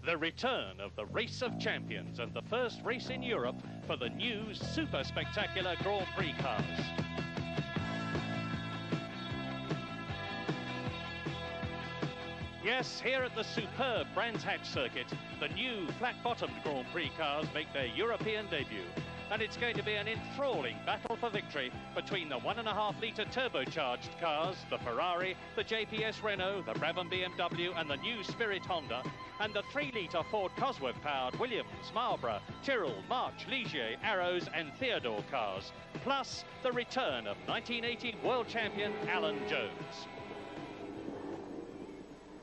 The return of the Race of Champions and the first race in Europe for the new super spectacular Grand Prix cars. Yes, here at the superb Brands Hatch circuit, the new flat-bottomed Grand Prix cars make their European debut. And it's going to be an enthralling battle for victory between the 1.5-litre turbocharged cars, the Ferrari, the JPS Renault, the Brabham BMW and the new Spirit Honda, and the 3-litre Ford Cosworth-powered Williams, Marlboro, Tyrrell, March, Ligier, Arrows and Theodore cars, plus the return of 1980 world champion Alan Jones.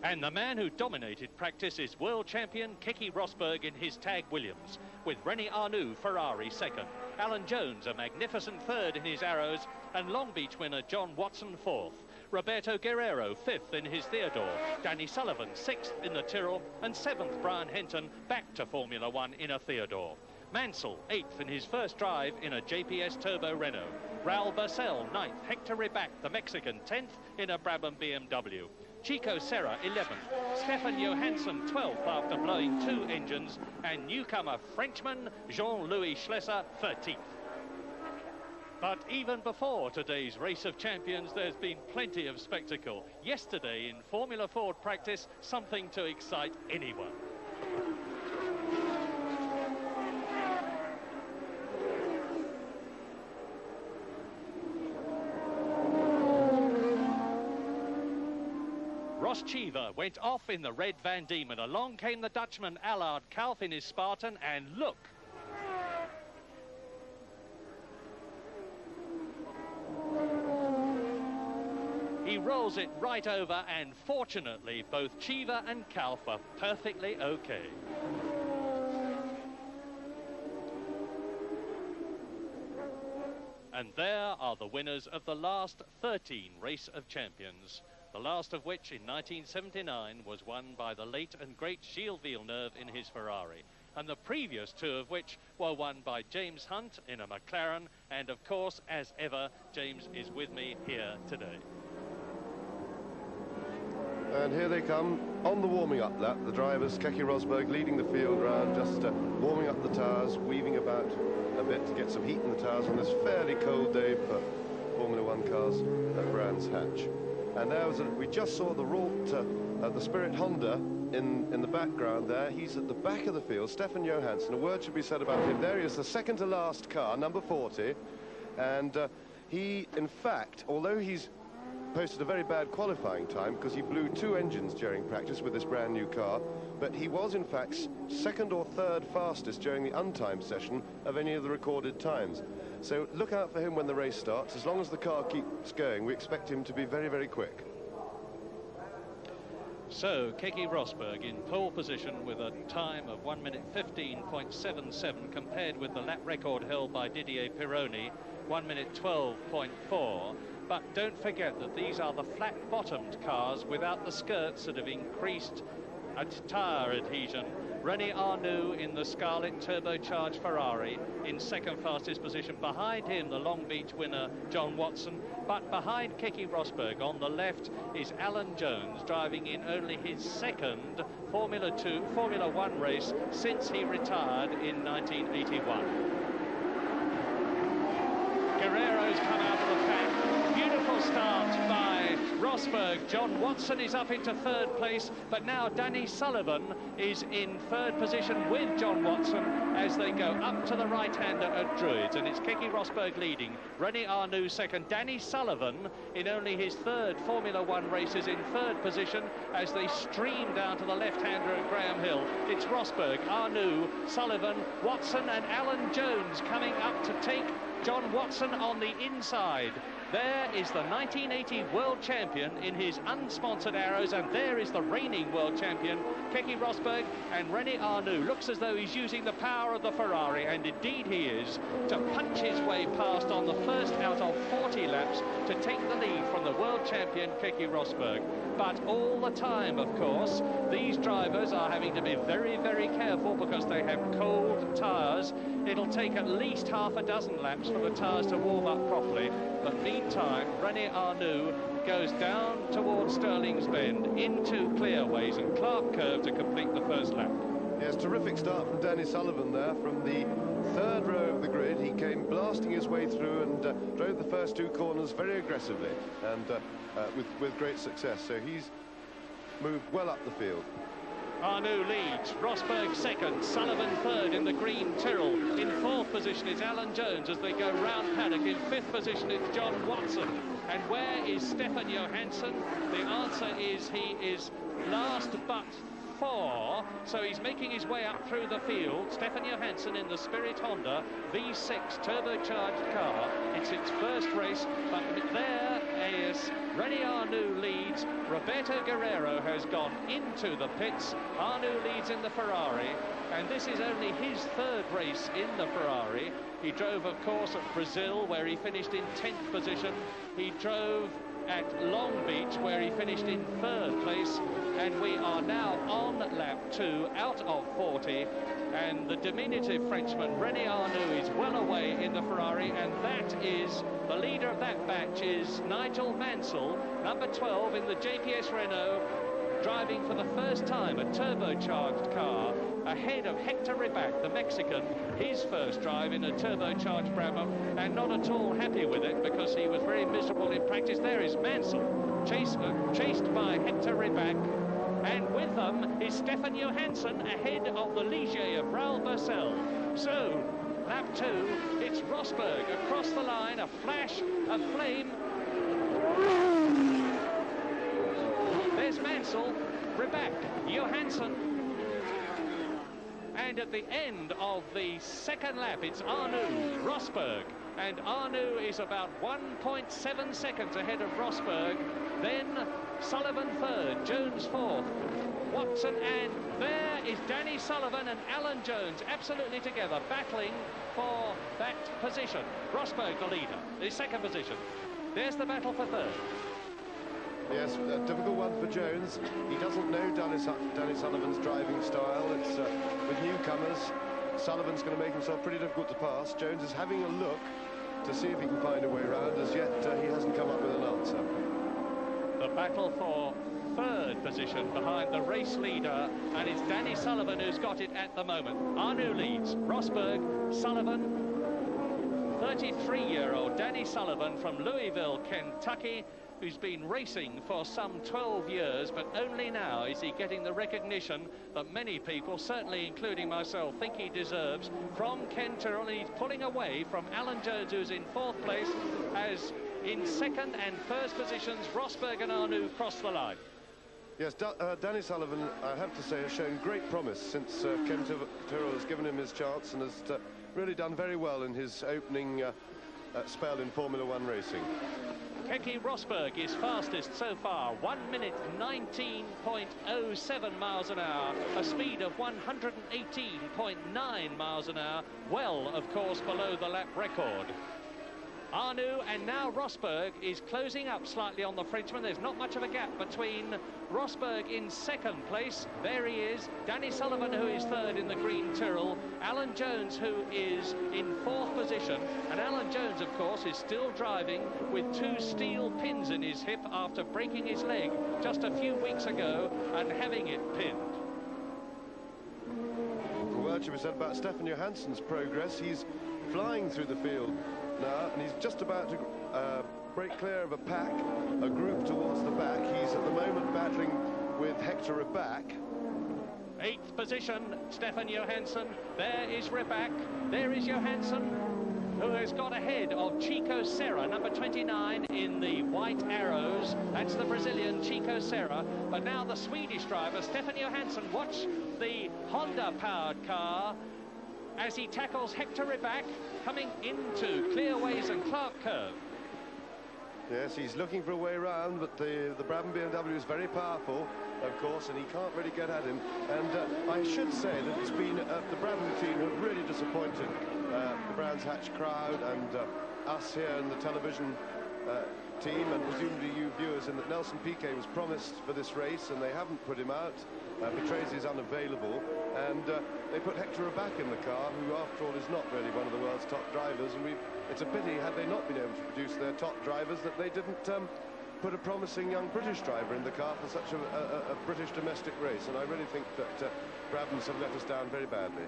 And the man who dominated practice is world champion Keke Rosberg in his Tag Williams, with René Arnoux Ferrari second, Alan Jones a magnificent third in his Arrows, and Long Beach winner John Watson fourth, Roberto Guerrero fifth in his Theodore, Danny Sullivan sixth in the Tyrrell, and seventh Brian Henton back to Formula One in a Theodore. Mansell eighth in his first drive in a JPS Turbo Renault, Raul Boesel ninth, Hector Ribac the Mexican 10th in a Brabham BMW. Chico Serra 11th, Stefan Johansson 12th after blowing 2 engines, and newcomer Frenchman Jean-Louis Schlesser 13th. But even before today's Race of Champions, there's been plenty of spectacle. Yesterday in Formula Ford practice, something to excite anyone. Ross Cheever went off in the red Van Diemen. Along came the Dutchman Allard Kalf in his Spartan, and look. He rolls it right over, and fortunately both Cheever and Kalf are perfectly okay. And there are the winners of the last 13 Race of Champions. The last of which in 1979 was won by the late and great Gilles Villeneuve in his Ferrari, and the previous 2 of which were won by James Hunt in a McLaren, and of course, as ever, James is with me here today. And here they come on the warming up lap, the drivers, Keke Rosberg leading the field round, just warming up the tyres, weaving about a bit to get some heat in the tyres on this fairly cold day for Formula One cars at Brands Hatch. And there was we just saw the Ralt, the Spirit Honda in the background there. He's at the back of the field, Stefan Johansson. A word should be said about him. There he is, the second to last car, number 40. And he, in fact, although he's posted a very bad qualifying time because he blew 2 engines during practice with this brand new car, but he was in fact second or third fastest during the untimed session of any of the recorded times. So look out for him when the race starts. As long as the car keeps going, we expect him to be very, very quick. So Keke Rosberg in pole position with a time of 1 minute 15.77 compared with the lap record held by Didier Pironi, 1 minute 12.4. But don't forget that these are the flat-bottomed cars without the skirts that have increased tyre adhesion. René Arnoux in the Scarlet turbocharged Ferrari in second fastest position. Behind him, the Long Beach winner, John Watson. But behind Keke Rosberg on the left is Alan Jones, driving in only his second Formula One race since he retired in 1981. Guerrero's come out of the pack. Beautiful start by Rosberg. John Watson is up into third place, but now Danny Sullivan is in third position with John Watson as they go up to the right-hander at Druids, and it's Keke Rosberg leading. René Arnoux second. Danny Sullivan in only his third Formula One race is in third position as they stream down to the left-hander at Graham Hill. It's Rosberg, Arnoux, Sullivan, Watson and Alan Jones coming up to take John Watson on the inside. There is the 1980 world champion in his unsponsored Arrows, and there is the reigning world champion, Keke Rosberg, and René Arnoux. Looks as though he's using the power of the Ferrari, and indeed he is, to punch his way past on the first out of 40 laps to take the lead from the world champion, Keke Rosberg. But all the time, of course, these drivers are having to be very, very careful because they have cold tyres. It'll take at least half a dozen laps for the tyres to warm up properly. But meantime, René Arnoux goes down towards Stirling's Bend into Clearways and Clark Curve to complete the first lap. Yes, terrific start from Danny Sullivan there from the third row of the grid. He came blasting his way through and drove the first two corners very aggressively and with great success. So he's moved well up the field. Arnoux leads, Rosberg second, Sullivan third in the green Tyrrell. In fourth position is Alan Jones as they go round paddock. In fifth position is John Watson. And where is Stefan Johansson? The answer is he is last but 4, so he's making his way up through the field. Stefan Johansson in the Spirit Honda V6 turbocharged car. It's its first race, but there is René Arnoux leads. Roberto Guerrero has gone into the pits. Arnoux leads in the Ferrari, and this is only his third race in the Ferrari. He drove, of course, at Brazil, where he finished in 10th position. He drove at Long Beach, where he finished in 3rd place, and we are now on lap 2 out of 40, and the diminutive Frenchman René Arnoux is well away in the Ferrari, and that is the leader of that batch is Nigel Mansell, number 12 in the JPS Renault, driving for the first time a turbocharged car ahead of Hector Ribac, the Mexican, his first drive in a turbocharged Brabham, and not at all happy with it because he was very miserable in practice. There is Mansell, chased by Hector Ribac, and with them is Stefan Johansson ahead of the Ligier of Raul Boesel. So, lap 2, it's Rosberg across the line, a flash of flame. There's Mansell, Ribac, Johansson. And at the end of the second lap, it's Arnoux, Rosberg. And Arnoux is about 1.7 seconds ahead of Rosberg. Then Sullivan third, Jones fourth, Watson, and there is Danny Sullivan and Alan Jones absolutely together, battling for that position. Rosberg the leader, the second position. There's the battle for third. Yes, a difficult one for Jones. He doesn't know Danny Sullivan's driving style. It's with newcomers, Sullivan's going to make himself pretty difficult to pass. Jones is having a look to see if he can find a way around. As yet, he hasn't come up with an answer. The battle for third position behind the race leader, and it's Danny Sullivan who's got it at the moment. Arnoux leads, Rosberg, Sullivan, 33-year-old Danny Sullivan from Louisville, Kentucky, who's been racing for some 12 years, but only now is he getting the recognition that many people, certainly including myself, think he deserves from Ken Tyrrell. He's pulling away from Alan Jones, who's in 4th place, as in second and first positions, Rosberg and Arnoux cross the line. Yes, Danny Sullivan, I have to say, has shown great promise since Ken Tyrrell has given him his chance and has really done very well in his opening spell in Formula One racing. Keke Rosberg is fastest so far, 1 minute 19.07 miles an hour, a speed of 118.9 miles an hour, well, of course, below the lap record. Arnoux and now Rosberg is closing up slightly on the Frenchman. There's not much of a gap between Rosberg in second place. There he is. Danny Sullivan, who is third in the green Tyrrell. Alan Jones, who is in 4th position. And Alan Jones, of course, is still driving with 2 steel pins in his hip after breaking his leg just a few weeks ago and having it pinned. Well, should be said about Stefan Johansson's progress. He's flying through the field now, and he's just about to break clear of a pack, a group towards the back. He's at the moment battling with Hector Ribac. 8th position, Stefan Johansson. There is Ribac. There is Johansson, who has got ahead of Chico Serra, number 29 in the white arrows. That's the Brazilian Chico Serra. But now the Swedish driver, Stefan Johansson. Watch the Honda-powered car as he tackles Hector Ribac coming into Clearways and Clark Curve. Yes, he's looking for a way around, but the Brabham BMW is very powerful, of course, and he can't really get at him. And I should say that it's been the Brabham team have really disappointed the Brands Hatch crowd and us here in the television team, and presumably you viewers, in that Nelson Piquet was promised for this race and they haven't put him out. Petresi is unavailable, and they put Hector Ribac in the car, who after all is not really one of the world's top drivers, and it's a pity, had they not been able to produce their top drivers, that they didn't put a promising young British driver in the car for such a British domestic race, and I really think that Brabham's have let us down very badly.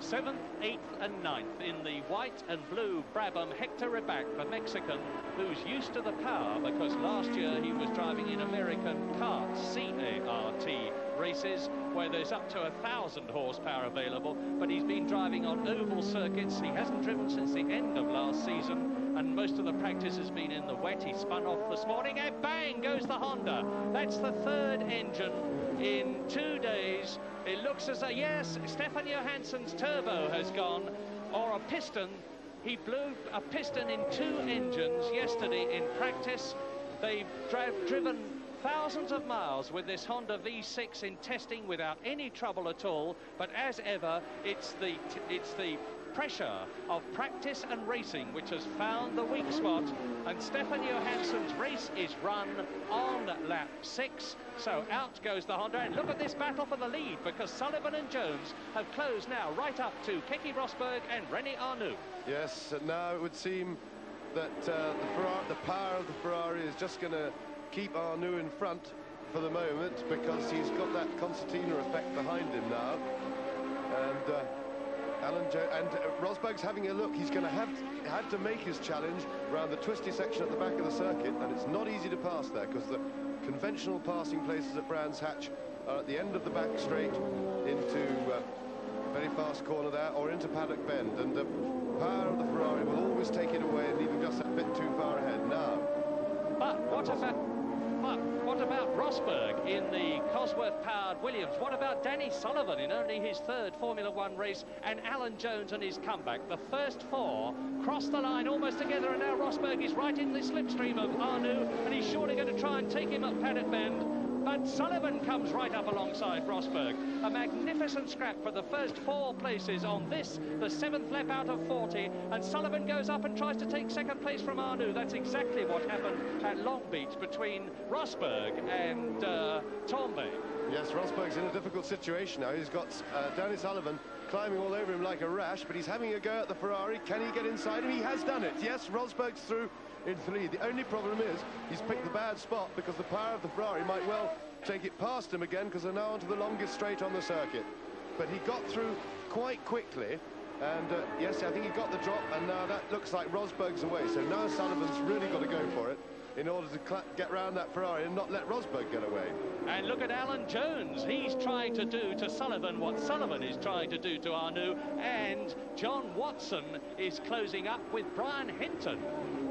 7th, 8th and 9th in the white and blue Brabham. Hector Rebac, the Mexican, who's used to the power because last year he was driving in American kart, C-A-R-T races, where there's up to 1,000 horsepower available, but he's been driving on oval circuits. He hasn't driven since the end of last season, and most of the practice has been in the wet. He spun off this morning, and bang goes the Honda. That's the third engine in 2 days. It looks as though, yes, Stefan Johansson's turbo has gone, or a piston. He blew a piston in 2 engines yesterday in practice. They've driven thousands of miles with this Honda V6 in testing without any trouble at all, but as ever, it's the pressure of practice and racing which has found the weak spot, and Stefan Johansson's race is run on lap 6, so out goes the Honda. And look at this battle for the lead, because Sullivan and Jones have closed now right up to Keke Rosberg and René Arnoux. Yes, now it would seem that the power of the Ferrari is just going to keep Arnoux in front for the moment, because he's got that concertina effect behind him now, and Rosberg's having a look. He's going to have to make his challenge around the twisty section at the back of the circuit, and it's not easy to pass there, because the conventional passing places at Brands Hatch are at the end of the back straight into a very fast corner there, or into Paddock Bend, and the power of the Ferrari will always take it away and leave him just a bit too far ahead now. But what about Rosberg in the Cosworth-powered Williams? What about Danny Sullivan in only his 3rd Formula 1 race, and Alan Jones and his comeback? The first 4 crossed the line almost together, and now Rosberg is right in the slipstream of Arnoux, and he's surely going to try and take him up Paddock Bend. But Sullivan comes right up alongside Rosberg. A magnificent scrap for the first 4 places on this, the 7th lap out of 40, and Sullivan goes up and tries to take 2nd place from Arnoux. That's exactly what happened at Long Beach between Rosberg and Tombay. Yes, Rosberg's in a difficult situation now. He's got Danny Sullivan climbing all over him like a rash, but he's having a go at the Ferrari. Can he get inside him? He has done it. Yes, Rosberg's through into the lead. The only problem is he's picked the bad spot, because the power of the Ferrari might well take it past him again, because they're now onto the longest straight on the circuit. But he got through quite quickly, and yes, I think he got the drop, and now that looks like Rosberg's away. So now Sullivan's really got to go for it in order to get round that Ferrari and not let Rosberg get away. And look at Alan Jones. He's trying to do to Sullivan what Sullivan is trying to do to Arnoux, and John Watson is closing up with Brian Henton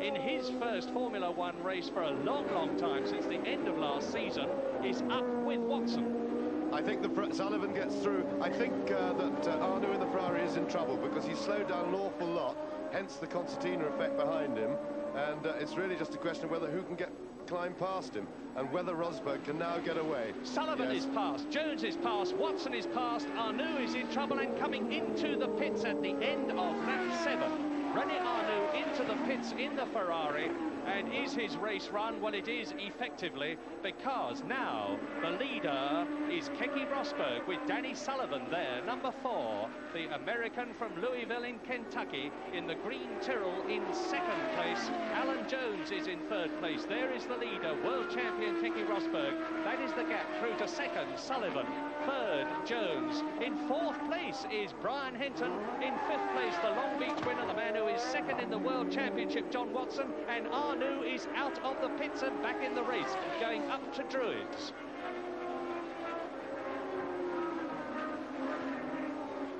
in his first Formula 1 race for a long, long time, since the end of last season, is up with Watson. I think Sullivan gets through. I think that Arnoux in the Ferrari is in trouble, because he's slowed down an awful lot, hence the concertina effect behind him. And it's really just a question of whether who can climb past him, and whether Rosberg can now get away. Sullivan is past, Jones is past, Watson is past, Arnoux is in trouble, and coming into the pits at the end of lap 7. René Arnoux into the pits in the Ferrari. And is his race run? Well, it is effectively, because now the leader is Keke Rosberg with Danny Sullivan there, number 4, the American from Louisville in Kentucky, in the green Tyrrell in 2nd place. Alan Jones is in 3rd place. There is the leader, world champion Keke Rosberg. That is the gap through to 2nd, Sullivan. 3rd, Jones. In 4th place is Brian Henton. In 5th place, the Long Beach winner, the man who is 2nd in the World Championship, John Watson. And Arnoux is out of the pits and back in the race, going up to Druids.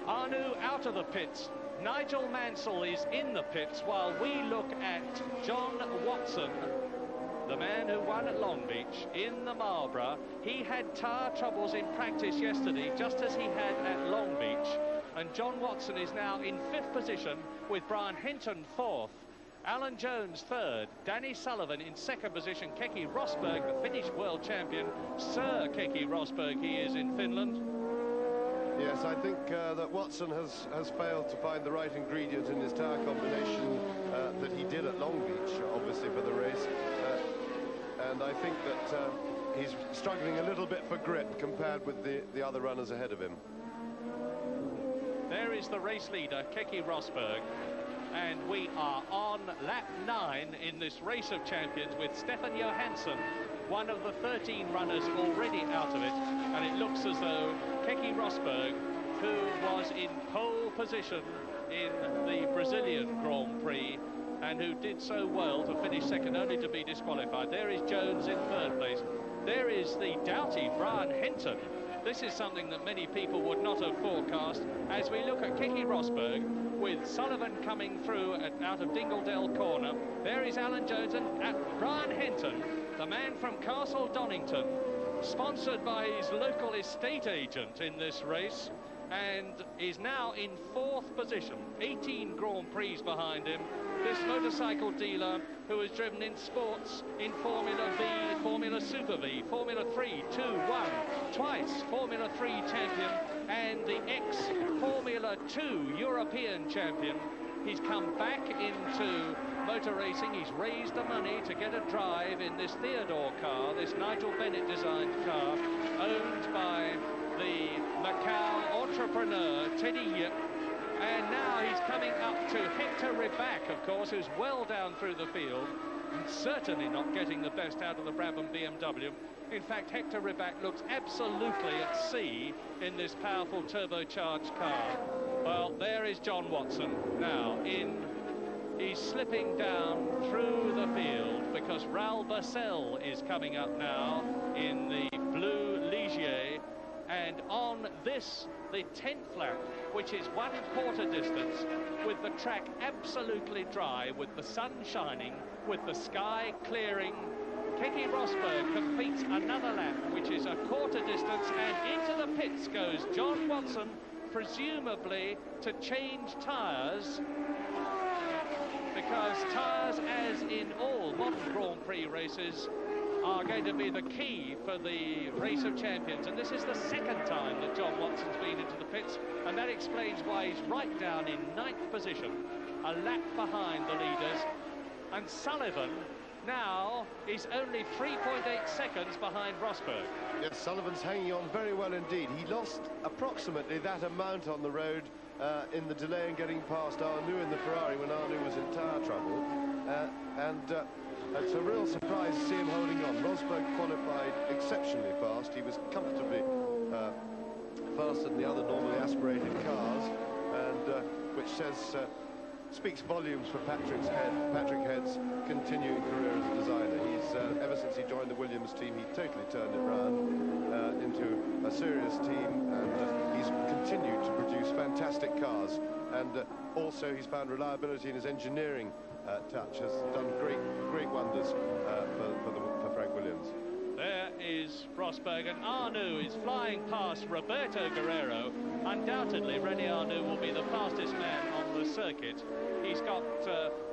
Arnoux out of the pits. Nigel Mansell is in the pits, while we look at John Watson, the man who won at Long Beach in the Marlborough. He had tyre troubles in practice yesterday, just as he had at Long Beach. And John Watson is now in 5th position, with Brian Henton 4th. Alan Jones 3rd, Danny Sullivan in 2nd position, Keke Rosberg, the Finnish world champion, Sir Keke Rosberg, he is in Finland. Yes, I think that Watson has failed to find the right ingredient in his tyre combination that he did at Long Beach, obviously, for the race. And I think that he's struggling a little bit for grip compared with the other runners ahead of him. There is the race leader, Keke Rosberg. And we are on lap 9 in this race of champions with Stefan Johansson, one of the 13 runners already out of it. And it looks as though Keke Rosberg, who was in pole position in the Brazilian Grand Prix and who did so well to finish second only to be disqualified. There is Jones in third place. There is the doughty Brian Henton. This is something that many people would not have forecast as we look at Keke Rosberg with Sullivan coming through out of Dingledale Corner. There is Alan Jones and Brian Henton, the man from Castle Donington, sponsored by his local estate agent in this race, and is now in 4th position, 18 Grand Prix behind him. This motorcycle dealer who has driven in sports, in Formula V, Formula Super V, Formula 3, 2, 1, twice Formula 3 champion, and the ex-Formula 2 European champion. He's come back into motor racing. He's raised the money to get a drive in this Theodore car, this Nigel Bennett designed car, owned by the Macau entrepreneur Teddy Yip. And now he's coming up to Hector Rybak, of course, who's well down through the field, and certainly not getting the best out of the Brabham BMW. In fact, Hector Rybak looks absolutely at sea in this powerful turbocharged car. Well, there is John Watson now he's slipping down through the field because Raul Boesel is coming up now in the blue Ligier. And on this, the 10th lap, which is 1/4 distance, with the track absolutely dry, with the sun shining, with the sky clearing, Keke Rosberg completes another lap, which is 1/4 distance, and into the pits goes John Watson, presumably to change tyres, because tyres, as in all modern Grand Prix races, are going to be the key for the race of champions. And this is the 2nd time that John Watson's been into the pits, and that explains why he's right down in 9th position, a lap behind the leaders. And Sullivan now is only 3.8 seconds behind Rosberg. Yes, Sullivan's hanging on very well indeed. He lost approximately that amount on the road in the delay in getting past Arnoux in the Ferrari when Arnoux was in tyre trouble. It's a real surprise to see him holding on. Rosberg qualified exceptionally fast. He was comfortably faster than the other normally aspirated cars, and which speaks volumes for Patrick Head's continuing career as a designer. He's ever since he joined the Williams team, he totally turned it around into a serious team, and he's continued to produce fantastic cars, and also he's found reliability in his engineering touch, has done great wonders for Frank Williams. There is Rosberg, and Arnoux is flying past Roberto Guerrero. Undoubtedly, René Arnoux will be the fastest man on the circuit. He's got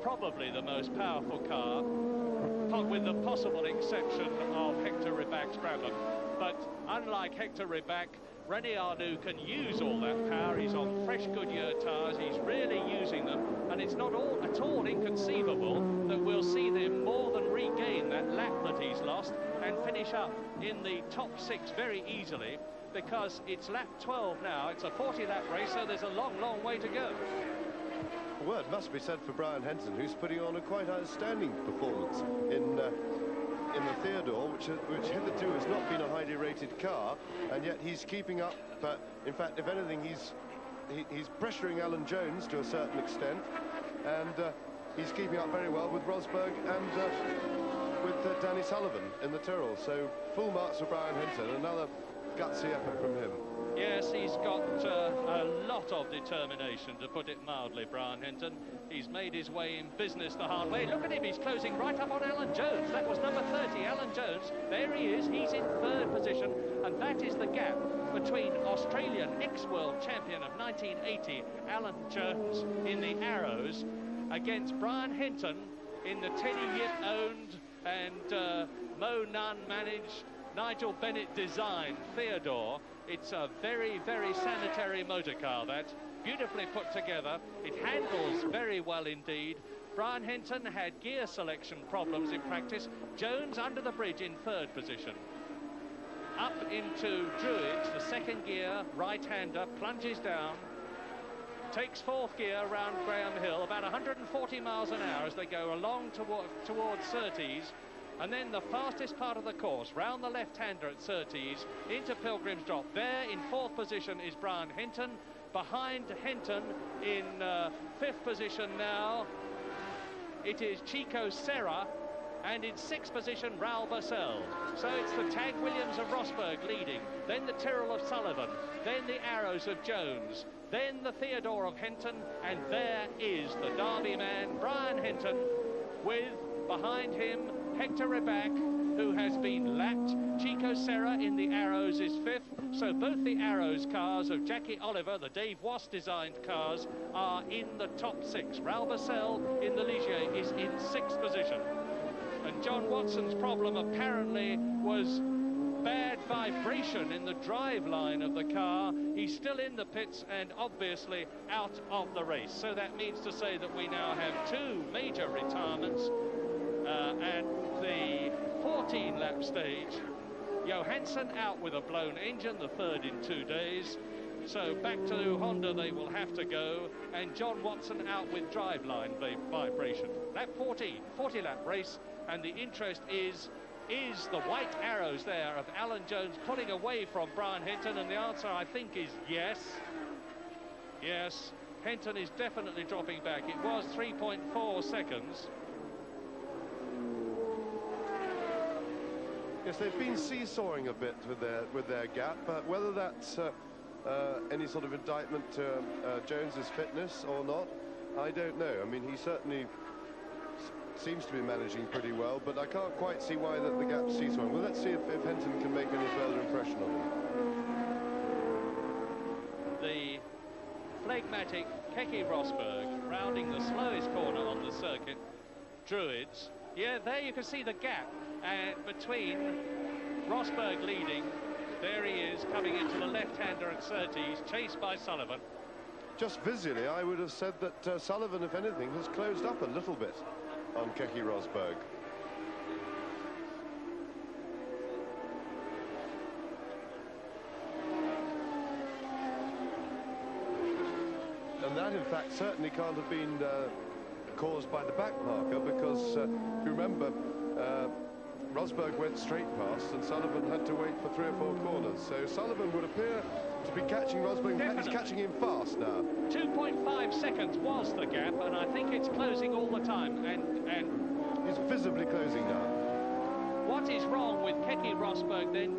probably the most powerful car, with the possible exception of Hector Rybak's Brabham. But unlike Hector Rybak, René Arnoux can use all that power. He's on fresh Goodyear tyres. He's really using them, and it's not at all inconceivable that we'll see them more than regain that lap that he's lost and finish up in the top 6 very easily, because it's lap 12 now. It's a 40-lap race, so there's a long way to go. A word must be said for Brian Henton, who's putting on a quite outstanding performance in the Theodore, which hitherto has not been a highly rated car, and yet he's keeping up. But in fact, if anything, he's pressuring Alan Jones to a certain extent, and he's keeping up very well with Rosberg and with Danny Sullivan in the Tyrrell. So full marks for Brian Henton, another gutsy effort from him. Yes, he's got a lot of determination, to put it mildly, Brian Henton. He's made his way in business the hard way. Look at him, he's closing right up on Alan Jones. That was number 30, Alan Jones. There he is, he's in 3rd position, and that is the gap between Australian ex-world champion of 1980, Alan Jones, in the Arrows, against Brian Henton in the Teddy Yip owned and Mo Nunn managed, Nigel Bennett designed Theodore. It's a very sanitary motor car, that. Beautifully put together. It handles very well indeed. Brian Henton had gear selection problems in practice. Jones under the bridge in 3rd position. Up into Druidge, the 2nd gear, right-hander, plunges down. takes fourth gear around Graham Hill, about 140 miles an hour as they go along towards Surtees. And then the fastest part of the course, round the left-hander at Surtees, into Pilgrim's Drop. There in fourth position is Brian Henton. Behind Henton in fifth position now, it is Chico Serra. And in sixth position, Raul Boesel. So it's the Tag Williams of Rosberg leading, then the Tyrrell of Sullivan, then the Arrows of Jones, then the Theodore of Henton, and there is the Derby man, Brian Henton, with, behind him, Hector Rebac, who has been lapped. Chico Serra in the Arrows is fifth. So both the Arrows cars of Jackie Oliver, the Dave Wass designed cars, are in the top six. Raul Boesel in the Ligier is in sixth position. And John Watson's problem apparently was bad vibration in the drive line of the car. He's still in the pits and obviously out of the race. So that means to say that we now have two major retirements at the 14-lap stage. Johansson out with a blown engine, the third in 2 days. So back to Honda they will have to go, and John Watson out with driveline vibration. Lap 14, 40-lap race, and the interest is the white arrows there of Alan Jones pulling away from Brian Henton, and the answer I think is yes. Yes, Henton is definitely dropping back. It was 3.4 seconds. Yes, they've been seesawing a bit with their gap, but whether that's any sort of indictment to Jones's fitness or not, I don't know. I mean, he certainly seems to be managing pretty well, but I can't quite see why the gap's seesawing. Well, let's see if Henton can make any further impression on him. The phlegmatic Keke Rosberg rounding the slowest corner on the circuit. Druids. Yeah, there you can see the gap between Rosberg leading. There he is, coming into the left-hander at Surtees, chased by Sullivan. Just visually, I would have said that Sullivan, if anything, has closed up a little bit on Keke Rosberg. And that, in fact, certainly can't have been caused by the back marker, because, if you remember, Rosberg went straight past and Sullivan had to wait for 3 or 4 corners. So Sullivan would appear to be catching Rosberg. In fact, he's catching him fast now. 2.5 seconds was the gap, and I think it's closing all the time. And he's visibly closing now. What is wrong with Keke Rosberg then?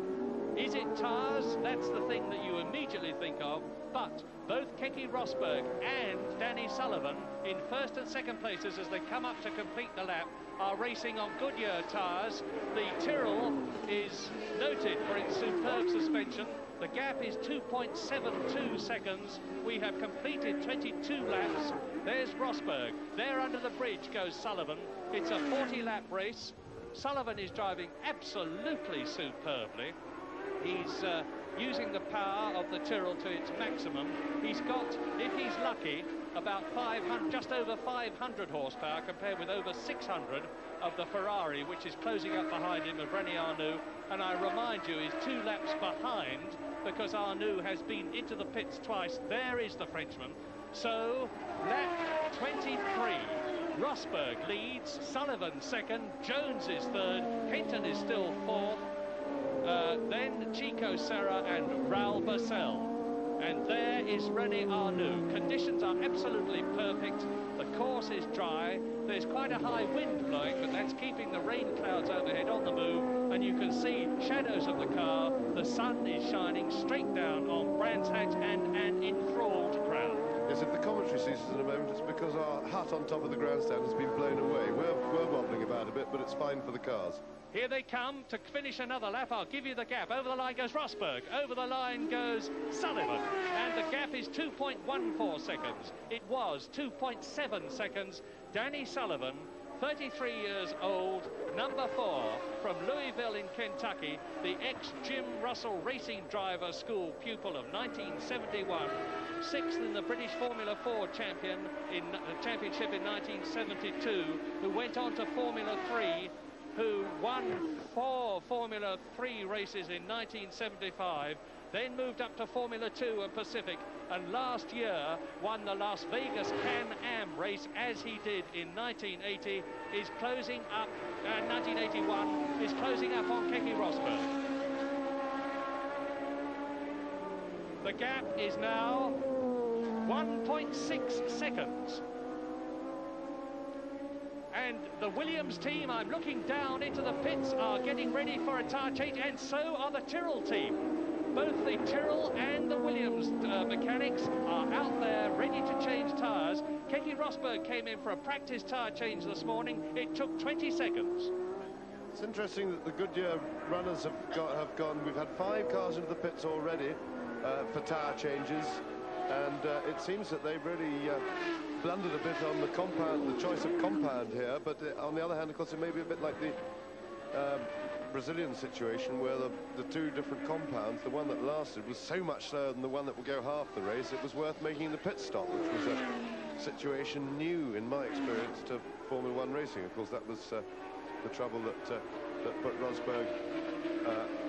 Is it tyres? That's the thing that you immediately think of. But both Keke Rosberg and Danny Sullivan in first and second places as they come up to complete the lap are racing on Goodyear tyres. The Tyrrell is noted for its superb suspension. The gap is 2.72 seconds. We have completed 22 laps. There's Rosberg. There under the bridge goes Sullivan. It's a 40-lap race. Sullivan is driving absolutely superbly. He's using the power of the Tyrrell to its maximum. He's got, if he's lucky, about 500, just over 500 horsepower compared with over 600 of the Ferrari, which is closing up behind him of René Arnoux. And I remind you, he's 2 laps behind because Arnoux has been into the pits twice. There is the Frenchman. So, lap 23. Rosberg leads, Sullivan second, Jones is third, Henton is still fourth. Then Chico Serra and Raul Boesel. And there is René Arnoux. Conditions are absolutely perfect. The course is dry. There's quite a high wind blowing, but that's keeping the rain clouds overhead on the move. And you can see shadows of the car. The sun is shining straight down on Brands Hatch and an enthralled crowd. Yes, if the commentary ceases in a moment, it's because our hut on top of the grandstand has been blown away. We're wobbling about a bit, but it's fine for the cars. Here they come to finish another lap. I'll give you the gap. Over the line goes Rosberg. Over the line goes Sullivan. And the gap is 2.14 seconds. It was 2.7 seconds. Danny Sullivan, 33 years old, number 4, from Louisville in Kentucky, the ex-Jim Russell Racing Driver School pupil of 1971, 6th in the British Formula 4 championship in 1972, who went on to Formula 3, who won 4 Formula 3 races in 1975, then moved up to Formula 2 and Pacific, and last year won the Las Vegas Can-Am race as he did in 1980, is closing up, 1981, is closing up on Keke Rosberg. The gap is now 1.6 seconds. And the Williams team, I'm looking down into the pits, are getting ready for a tyre change, and so are the Tyrrell team. Both the Tyrrell and the Williams mechanics are out there ready to change tyres. Keke Rosberg came in for a practice tyre change this morning. It took 20 seconds. It's interesting that the Goodyear runners have gone. We've had 5 cars into the pits already for tyre changes, and it seems that they've really blundered a bit on the compound, the choice of compound here. But on the other hand, of course, it may be a bit like the Brazilian situation, where the 2 different compounds, the one that lasted was so much slower than the one that would go half the race, it was worth making the pit stop, which was a situation new in my experience to Formula 1 racing. Of course, that was the trouble that put Rosberg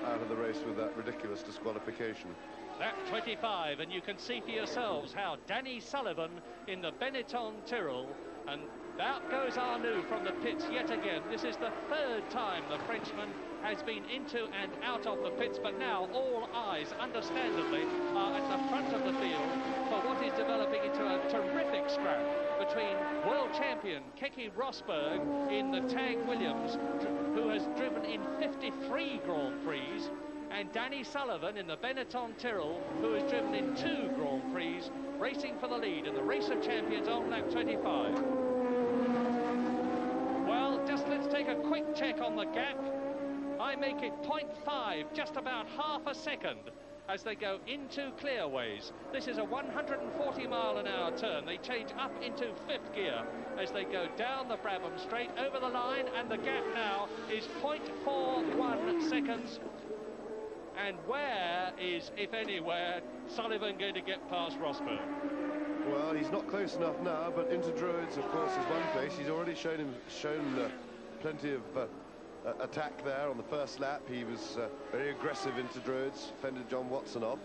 out of the race with that ridiculous disqualification. Lap 25, and you can see for yourselves how Danny Sullivan in the Benetton Tyrrell, and out goes Arnoux from the pits yet again. This is the 3rd time the Frenchman has been into and out of the pits, but now all eyes, understandably, are at the front of the field for what is developing into a terrific scrap between world champion Keke Rosberg in the Tag Williams, who has driven in 53 Grand Prix, and Danny Sullivan in the Benetton Tyrrell, who has driven in 2 Grand Prix, racing for the lead in the Race of Champions on lap 25. Well, just let's take a quick check on the gap. I make it 0.5, just about half a second, as they go into clearways. This is a 140-mile-an-hour turn. They change up into 5th gear as they go down the Brabham Straight over the line, and the gap now is 0.41 seconds. And where is, if anywhere, Sullivan going to get past Rosberg? Well, he's not close enough now, but into Druids, of course, is one place. He's already shown plenty of attack there on the first lap. He was very aggressive into Druids, fended John Watson off.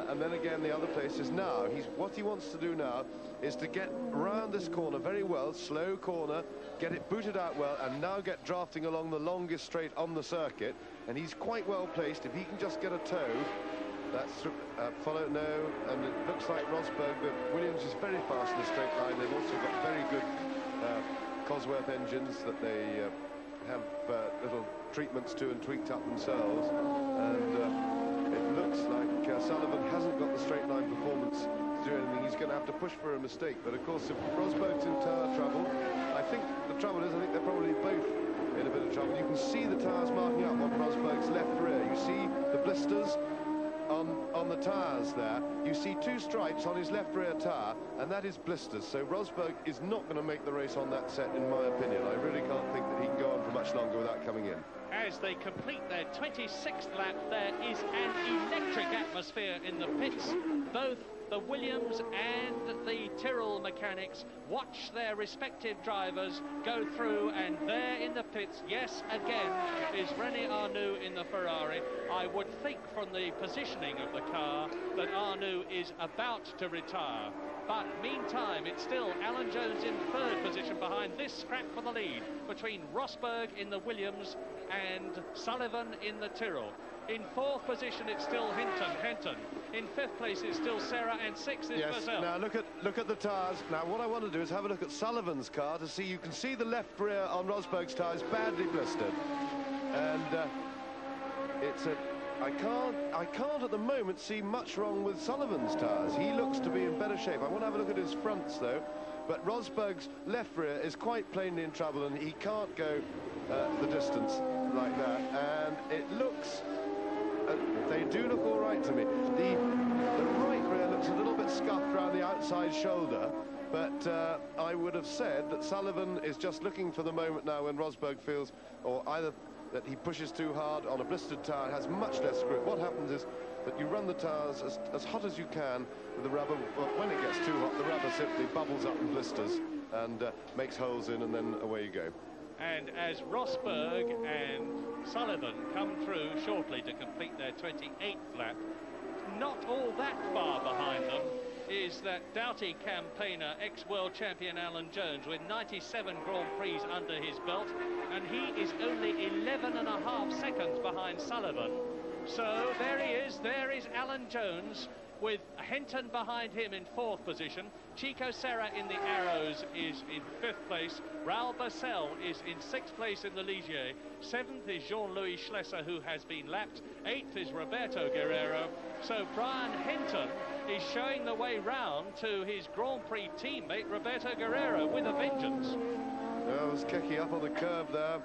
And then again, the other place is now. What he wants to do now is to get round this corner very well, slow corner, get it booted out well, and now get drafting along the longest straight on the circuit. And he's quite well placed. If he can just get a toe, that's follow, no, and it looks like Rosberg, but Williams is very fast in the straight line. They've also got very good Cosworth engines that they have little treatments to and tweaked up themselves. And it looks like Sullivan hasn't got the straight line performance to do anything. He's going to have to push for a mistake. But of course, if Rosberg's in tyre trouble, I think the trouble is, I think they're probably both in a bit of trouble. You can see the tyres marking up on Rosberg's left rear. You see the blisters on the tyres there. You see 2 stripes on his left rear tyre, and that is blisters. So Rosberg is not going to make the race on that set, in my opinion. I really can't think that he can go on for much longer without coming in. As they complete their 26th lap, there is an electric atmosphere in the pits. Both the Williams and the Tyrrell mechanics watch their respective drivers go through, and there in the pits, yes, again, is René Arnoux in the Ferrari. I would think from the positioning of the car that Arnoux is about to retire. But meantime, it's still Alan Jones in 3rd position behind this scrap for the lead between Rosberg in the Williams and Sullivan in the Tyrrell. In 4th position, it's still Henton. In 5th place, it's still Serra, and 6th is Boesel. Now look at the tyres. Now what I want to do is have a look at Sullivan's car to see. You can see the left rear on Rosberg's tyres badly blistered, and I can't at the moment see much wrong with Sullivan's tyres. He looks to be in better shape. I want to have a look at his fronts though. But Rosberg's left rear is quite plainly in trouble, and he can't go the distance like that. And it looks. They do look all right to me. The right rear looks a little bit scuffed around the outside shoulder, but I would have said that Sullivan is just looking for the moment now when Rosberg feels, or either that he pushes too hard on a blistered tyre, has much less grip. What happens is that you run the tyres as hot as you can with the rubber. Well, when it gets too hot, the rubber simply bubbles up and blisters and makes holes in, and then away you go. And as Rosberg and Sullivan come through shortly to complete their 28th lap, not all that far behind them is that doughty campaigner, ex-world champion Alan Jones, with 97 Grand Prix under his belt, and he is only 11.5 seconds behind Sullivan. So there he is, there is Alan Jones, with Henton behind him in 4th position. Chico Serra in the Arrows is in 5th place. Raul Boesel is in 6th place in the Ligier. 7th is Jean-Louis Schlesser, who has been lapped. 8th is Roberto Guerrero. So Brian Henton is showing the way round to his Grand Prix teammate Roberto Guerrero with a vengeance. Well, it was Keke up on the curb there,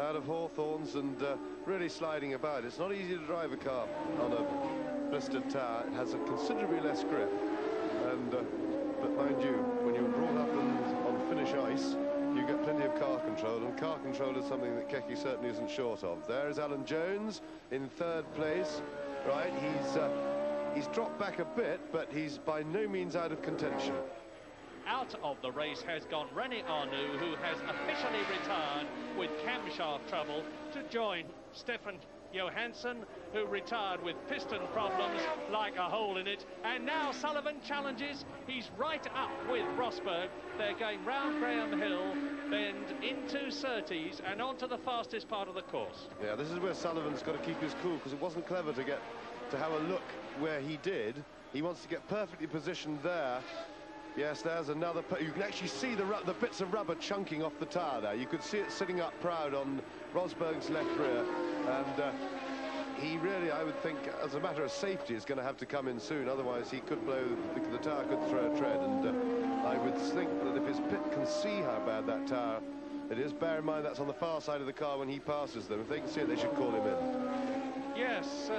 out of Hawthorns, and really sliding about. It's not easy to drive a car on a blistered tyre. It has a considerably less grip, and but mind you, when you're brought up on Finnish ice, you get plenty of car control, and car control is something that Keke certainly isn't short of. There is Alan Jones in 3rd place. Right, he's dropped back a bit, but he's by no means out of contention. Out of the race has gone René Arnoux, who has officially retired with camshaft trouble, to join Stefan Johansson, who retired with piston problems like a hole in it. And now Sullivan challenges. He's right up with Rosberg. They're going round Graham Hill, bend into Surtees and onto the fastest part of the course. Yeah, this is where Sullivan's got to keep his cool, because it wasn't clever to have a look where he did. He wants to get perfectly positioned there. Yes, there's another. You can actually see the bits of rubber chunking off the tyre there. You could see it sitting up proud on Rosberg's left rear, and he really, I would think, as a matter of safety, is going to have to come in soon. Otherwise, he could blow. The tyre could throw a tread, and I would think that if his pit can see how bad that tyre it is, bear in mind that's on the far side of the car when he passes them. If they can see it, they should call him in. Yes.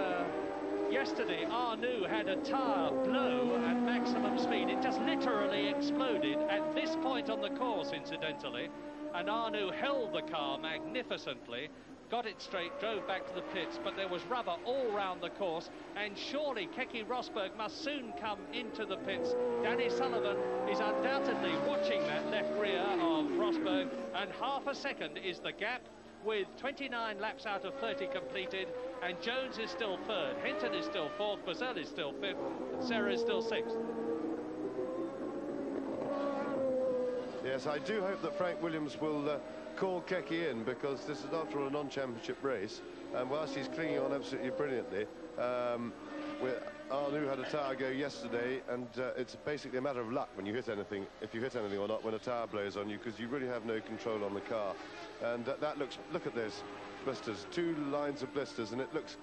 Yesterday, Arnoux had a tyre blow at maximum speed. It just literally exploded at this point on the course, incidentally. And Arnoux held the car magnificently, got it straight, drove back to the pits, but there was rubber all round the course. And surely Keke Rosberg must soon come into the pits. Danny Sullivan is undoubtedly watching that left rear of Rosberg, and half a second is the gap, with 29 laps out of 30 completed, and Jones is still 3rd, Henton is still 4th, Boesel is still 5th, and Serra is still 6th. Yes, I do hope that Frank Williams will call Keke in, because this is after all a non-championship race, and whilst he's clinging on absolutely brilliantly, Arnoux had a tyre go yesterday, and it's basically a matter of luck when you hit anything, if you hit anything or not, when a tyre blows on you, because you really have no control on the car. And that looks, look at this, blisters, 2 lines of blisters, and it looks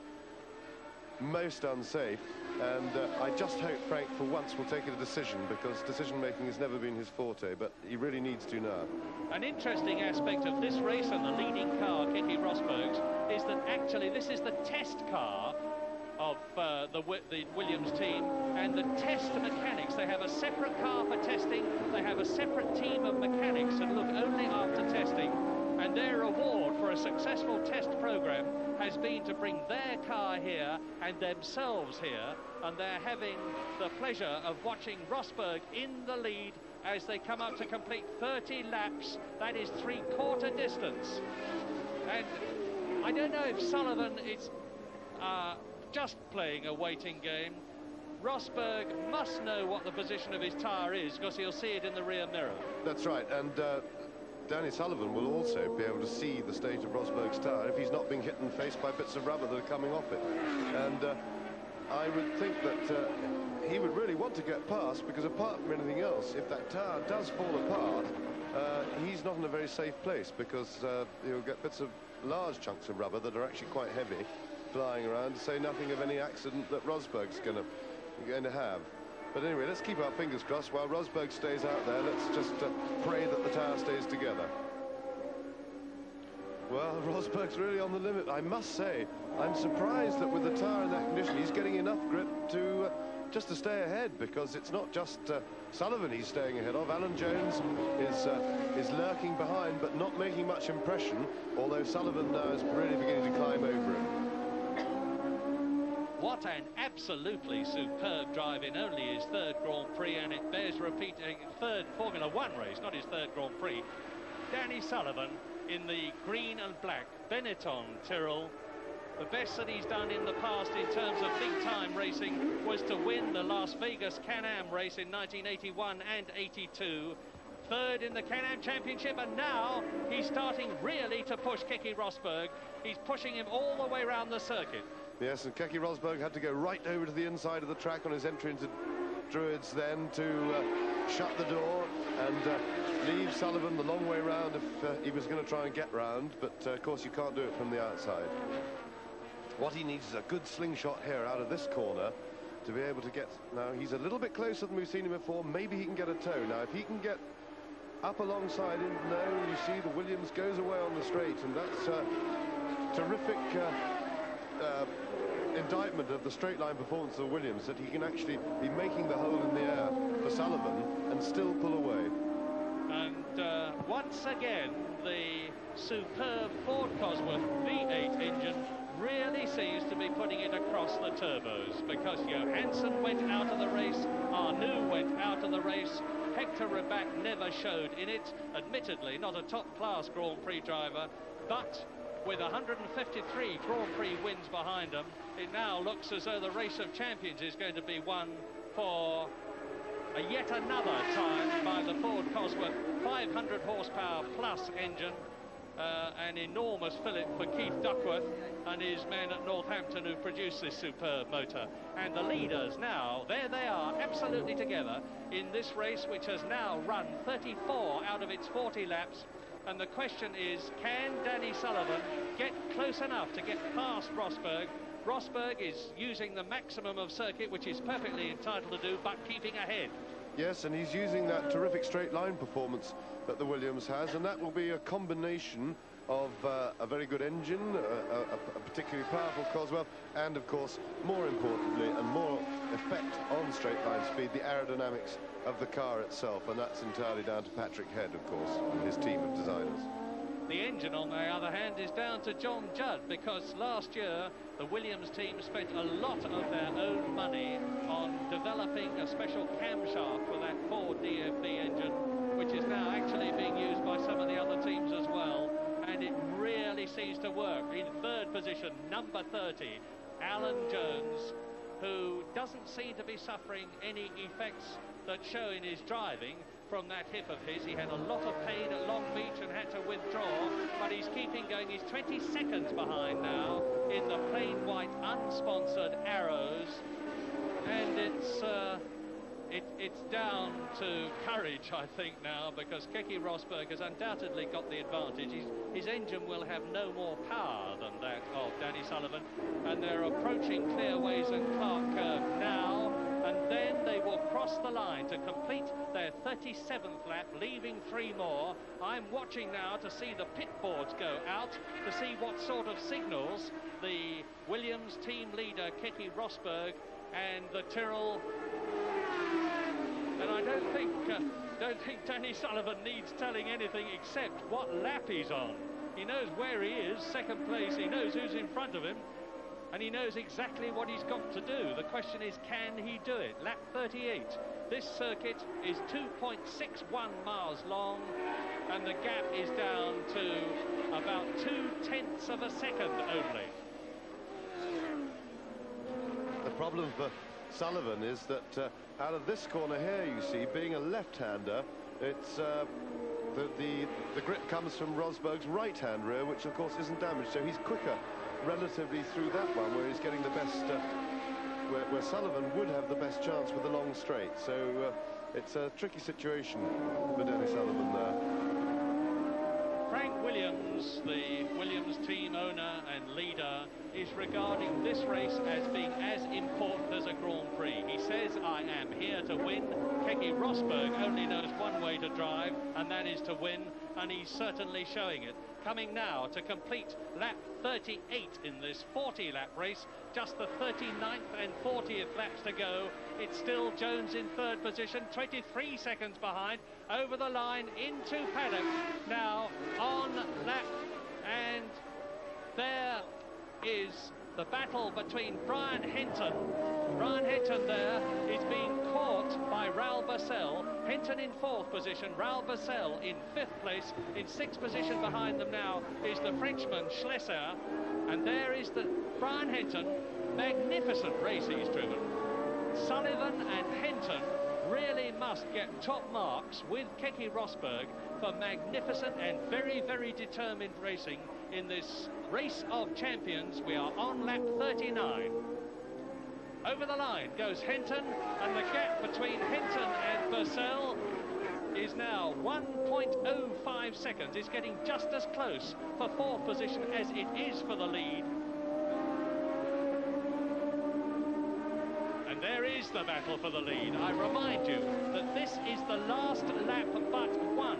most unsafe. And I just hope Frank for once will take a decision, because decision making has never been his forte, but he really needs to now. An interesting aspect of this race and the leading car, Keke Rosberg's, is that actually this is the test car of the Williams team, and the test mechanics, they have a separate car for testing, they have a separate team of mechanics that look only after testing, and their reward for a successful test program has been to bring their car here and themselves here, and they're having the pleasure of watching Rosberg in the lead as they come up to complete 30 laps. That is 3/4 distance, and I don't know if Sullivan is just playing a waiting game. Rosberg must know what the position of his tyre is, because he'll see it in the rear mirror. That's right, and Danny Sullivan will also be able to see the state of Rosberg's tyre if he's not being hit in the face by bits of rubber that are coming off it. And I would think that he would really want to get past, because apart from anything else, if that tyre does fall apart, he's not in a very safe place, because he'll get bits of large chunks of rubber that are actually quite heavy flying around, to say nothing of any accident that Rosberg's going to have. But anyway, let's keep our fingers crossed while Rosberg stays out there. Let's just pray that the tyre stays together. Well, Rosberg's really on the limit, I must say. I'm surprised that with the tyre in that condition, he's getting enough grip to just to stay ahead, because it's not just Sullivan he's staying ahead of. Alan Jones is lurking behind, but not making much impression, although Sullivan now is really beginning to climb over him. What an absolutely superb drive in only his 3rd Grand Prix, and it bears repeating. 3rd Formula 1 race, not his 3rd Grand Prix. Danny Sullivan in the green and black Benetton Tyrrell, The best that he's done in the past in terms of big-time racing was to win the Las Vegas Can-Am race in 1981 and 82. Third in the Can-Am Championship, and now he's starting really to push Keke Rosberg. He's pushing him all the way around the circuit. Yes, and Keke Rosberg had to go right over to the inside of the track on his entry into Druids then to shut the door and leave Sullivan the long way round if he was going to try and get round, but of course you can't do it from the outside. What he needs is a good slingshot here out of this corner to be able to get... Now, he's a little bit closer than we've seen him before. Maybe he can get a tow. Now, if he can get up alongside him, no, you see the Williams goes away on the straight, and that's a terrific indictment of the straight line performance of Williams, that he can actually be making the hole in the air for Sullivan and still pull away. And once again, the superb Ford Cosworth V8 engine really seems to be putting it across the turbos, because Johansson went out of the race, Arnoux went out of the race, Hector Rabat never showed in it, admittedly not a top-class Grand Prix driver, but with 153 Grand Prix wins behind him, it now looks as though the race of champions is going to be won for yet another time by the Ford Cosworth 500 horsepower plus engine. An enormous fillip for Keith Duckworth and his men at Northampton who produced this superb motor. And the leaders now, there they are, absolutely together in this race, which has now run 34 out of its 40 laps. And the question is, can Danny Sullivan get close enough to get past Rosberg? Rosberg is using the maximum of circuit, which he's perfectly entitled to do, but keeping ahead. Yes, and he's using that terrific straight line performance that the Williams has, and that will be a combination of a very good engine, a particularly powerful Cosworth, and of course, more importantly and more effect on straight line speed, the aerodynamics of the car itself, and that's entirely down to Patrick Head, of course, and his team of designers. The engine, on the other hand, is down to John Judd, because last year the Williams team spent a lot of their own money on developing a special camshaft for that Ford DFB engine, which is now actually being used by some of the other teams as well, and it really seems to work. In third position, number 30, Alan Jones, who doesn't seem to be suffering any effects that show in his driving from that hip of his. He had a lot of pain at Long Beach and had to withdraw, but he's keeping going. He's 20 seconds behind now in the plain white unsponsored Arrows, and it's down to courage, I think, now, because Keke Rosberg has undoubtedly got the advantage. His engine will have no more power than that of Danny Sullivan, and they're approaching Clearways and Clark Curve now, and then they will cross the line to complete their 37th lap, leaving 3 more. I'm watching now to see the pit boards go out, to see what sort of signals the Williams team leader Keke Rosberg and the Tyrrell. And I don't think Danny Sullivan needs telling anything except what lap he's on. He knows where he is, second place, he knows who's in front of him, and he knows exactly what he's got to do. The question is, can he do it? Lap 38. This circuit is 2.61 miles long, and the gap is down to about 0.2 of a second only. The problem for Sullivan is that out of this corner here, you see, being a left-hander, it's the grip comes from Rosberg's right-hand rear, which of course isn't damaged, so he's quicker relatively through that one, where he's getting the best, where Sullivan would have the best chance with the long straight. So it's a tricky situation for Danny Sullivan there. Frank Williams, the Williams team owner and leader, is regarding this race as being as important as a Grand Prix. He says, I am here to win. Keke Rosberg only knows one way to drive, and that is to win, and he's certainly showing it. Coming now to complete lap 38 in this 40-lap race, just the 39th and 40th laps to go. It's still Jones in third position, 23 seconds behind, over the line into paddock, now on lap, and there is the battle between Brian Henton Brian Henton there is being caught by Raul Boesel. Henton in 4th position, Raul Boesel in 5th place. In 6th position behind them now is the Frenchman Schlesser. And there is the Brian Henton. Magnificent race he's driven. Sullivan and Henton really must get top marks with Keke Rosberg for magnificent and very, very determined racing in this race of champions. We are on lap 39. Over the line goes Henton, and the gap between Henton and Boesel is now 1.05 seconds. It's getting just as close for 4th position as it is for the lead. And there is the battle for the lead. I remind you that this is the last lap but one.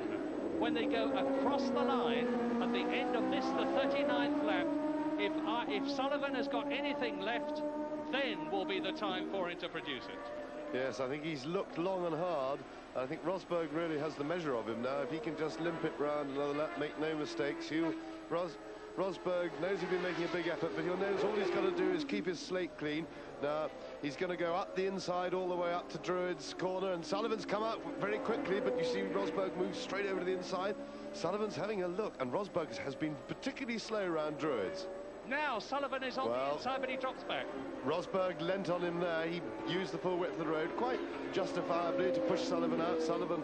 When they go across the line at the end of this, the 39th lap, if Sullivan has got anything left, then will be the time for him to produce it. Yes, I think he's looked long and hard. I think Rosberg really has the measure of him now. If he can just limp it round another lap, make no mistakes, Rosberg knows he'll be making a big effort, but he'll knows all he's got to do is keep his slate clean. Now, he's going to go up the inside all the way up to Druid's corner, and Sullivan's come out very quickly, but you see Rosberg move straight over to the inside. Sullivan's having a look, and Rosberg has been particularly slow around Druid's. Now Sullivan is on the inside, but he drops back. Rosberg lent on him there. He used the full width of the road quite justifiably to push Sullivan out. Sullivan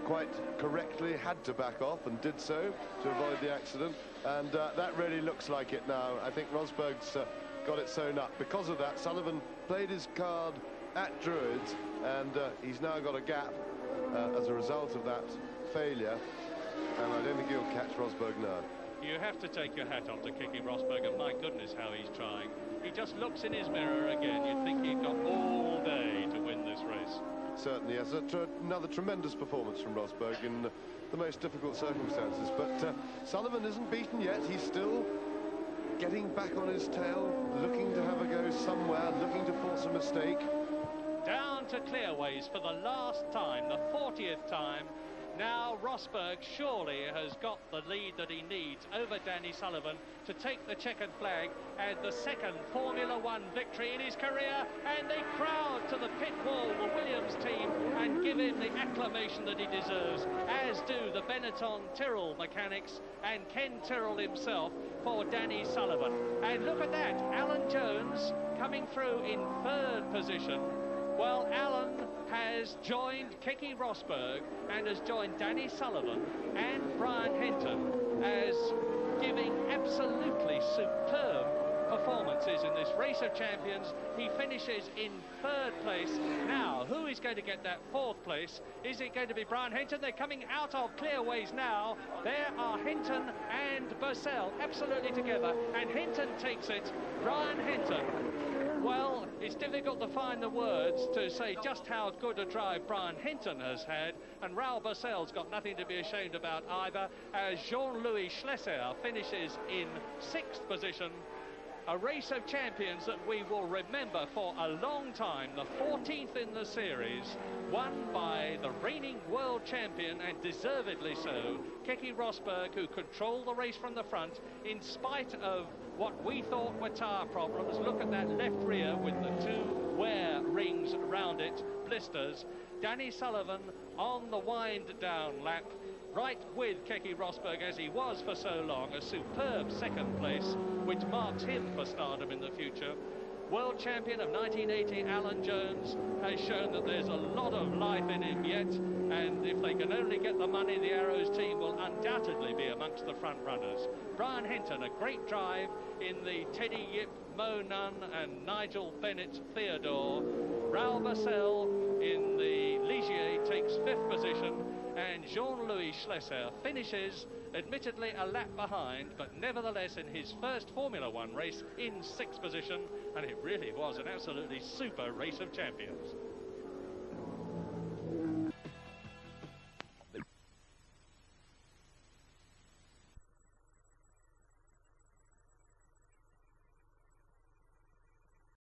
quite correctly had to back off and did so to avoid the accident, and that really looks like it now. I think Rosberg's got it sewn up. Because of that, Sullivan played his card at Druids, and he's now got a gap as a result of that failure, and I don't think he'll catch Rosberg now. You have to take your hat off to Keke Rosberg, and my goodness how he's trying. He just looks in his mirror again. You'd think he'd got all day to win this race. Certainly, yes. Another tremendous performance from Rosberg in the most difficult circumstances. But Sullivan isn't beaten yet. He's still getting back on his tail, looking to have a go somewhere, looking to force a mistake. Down to clearways for the last time, the 40th time. Now Rosberg surely has got the lead that he needs over Danny Sullivan to take the checkered flag and the second Formula One victory in his career, and they crowd to the pit wall, the Williams team, and give him the acclamation that he deserves, as do the Benetton Tyrrell mechanics and Ken Tyrrell himself for Danny Sullivan. And look at that, Alan Jones coming through in 3rd position. Well, Alan has joined Keke Rosberg and has joined Danny Sullivan and Brian Henton as giving absolutely superb performances in this race of champions. He finishes in 3rd place. Now, who is going to get that 4th place? Is it going to be Brian Henton? They're coming out of clearways now. There are Henton and Boesel absolutely together, and Henton takes it. Brian Henton. Well, it's difficult to find the words to say just how good a drive Brian Henton has had, and Raul Boesel's got nothing to be ashamed about either, as Jean-Louis Schlesser finishes in 6th position. A race of champions that we will remember for a long time, the 14th in the series, won by the reigning world champion, and deservedly so, Keke Rosberg, who controlled the race from the front in spite of what we thought were tyre problems. Look at that left rear with the 2 wear rings around it, blisters. Danny Sullivan on the wind down lap, right with Keke Rosberg as he was for so long, a superb 2nd place, which marks him for stardom in the future. World champion of 1980, Alan Jones, has shown that there's a lot of life in him yet, and if they can only get the money, the Arrows team will undoubtedly be amongst the front runners. Brian Henton, a great drive in the Teddy Yip, Mo Nunn and Nigel Bennett Theodore. Raul Boesel in the Ligier takes 5th position, and Jean-Louis Schlesser finishes, admittedly a lap behind, but nevertheless in his first Formula One race in 6th position, and it really was an absolutely super race of champions.